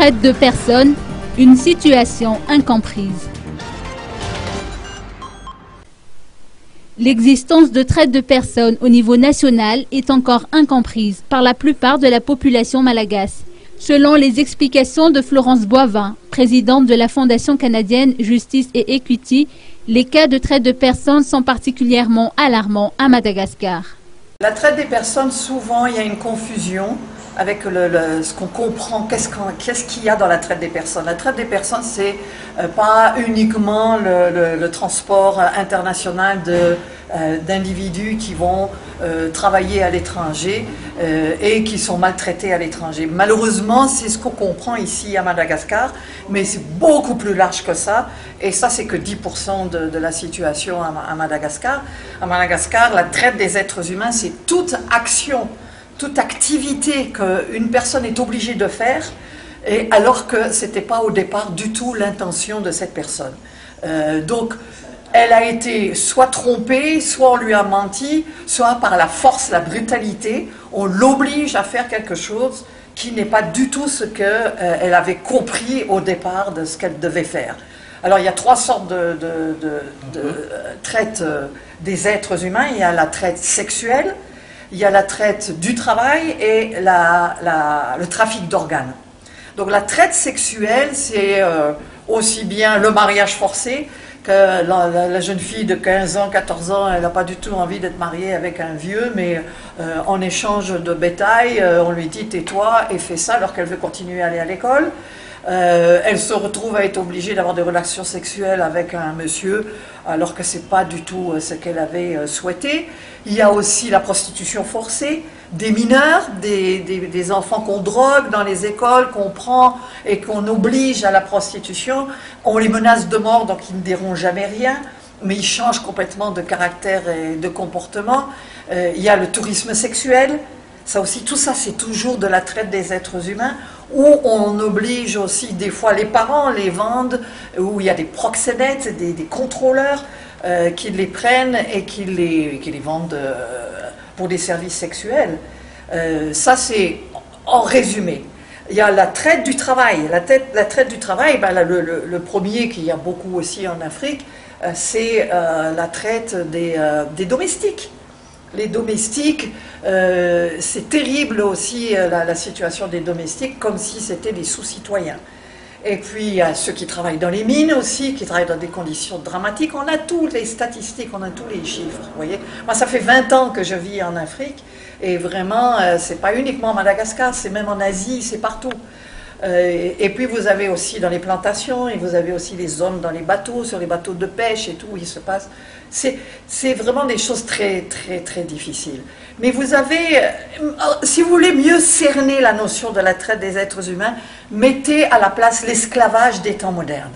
Traite de personnes, une situation incomprise. L'existence de traite de personnes au niveau national est encore incomprise par la plupart de la population malagasy. Selon les explications de Florence Boivin, présidente de la Fondation canadienne Justice et Equity, les cas de traite de personnes sont particulièrement alarmants à Madagascar. La traite des personnes, souvent, il y a une confusion avec ce qu'on comprend, qu'est-ce qu'il y a dans la traite des personnes. La traite des personnes, c'est pas uniquement le transport international d'individus qui vont travailler à l'étranger et qui sont maltraités à l'étranger. Malheureusement, c'est ce qu'on comprend ici à Madagascar, mais c'est beaucoup plus large que ça, et ça, c'est que 10% de la situation à Madagascar. À Madagascar, la traite des êtres humains, c'est toute action, toute activité qu'une personne est obligée de faire, et alors que ce n'était pas au départ du tout l'intention de cette personne. Donc, elle a été soit trompée, soit on lui a menti, soit par la force, la brutalité, on l'oblige à faire quelque chose qui n'est pas du tout ce qu'elle avait compris au départ de ce qu'elle devait faire. Alors, il y a trois sortes de traite des êtres humains. Il y a la traite sexuelle, il y a la traite du travail et le trafic d'organes. Donc la traite sexuelle, c'est aussi bien le mariage forcé, que la jeune fille de 15 ans, 14 ans, elle n'a pas du tout envie d'être mariée avec un vieux, mais en échange de bétail, on lui dit tais-toi et fais ça alors qu'elle veut continuer à aller à l'école. Elle se retrouve à être obligée d'avoir des relations sexuelles avec un monsieur alors que ce n'est pas du tout ce qu'elle avait souhaité. Il y a aussi la prostitution forcée, des mineurs, des enfants qu'on drogue dans les écoles, qu'on prend et qu'on oblige à la prostitution. On les menace de mort, donc ils ne diront jamais rien, mais ils changent complètement de caractère et de comportement. Il y a le tourisme sexuel. Ça aussi, tout ça, c'est toujours de la traite des êtres humains, où on oblige aussi, des fois, les parents les vendent, où il y a des proxénètes, des contrôleurs qui les prennent et qui les vendent pour des services sexuels. Ça, c'est en résumé. Il y a la traite du travail. La traite du travail, ben, le premier qu'il y a beaucoup aussi en Afrique, c'est la traite des domestiques. Les domestiques, c'est terrible aussi la situation des domestiques, comme si c'était des sous-citoyens. Et puis il y a ceux qui travaillent dans les mines aussi, qui travaillent dans des conditions dramatiques. On a toutes les statistiques, on a tous les chiffres, vous voyez. Moi, ça fait 20 ans que je vis en Afrique, et vraiment, c'est pas uniquement à Madagascar, c'est même en Asie, c'est partout. Et puis vous avez aussi dans les plantations, et vous avez aussi les zones dans les bateaux, sur les bateaux de pêche et tout, où il se passe. C'est vraiment des choses très, très, très difficiles. Mais vous avez, si vous voulez mieux cerner la notion de la traite des êtres humains, mettez à la place l'esclavage des temps modernes.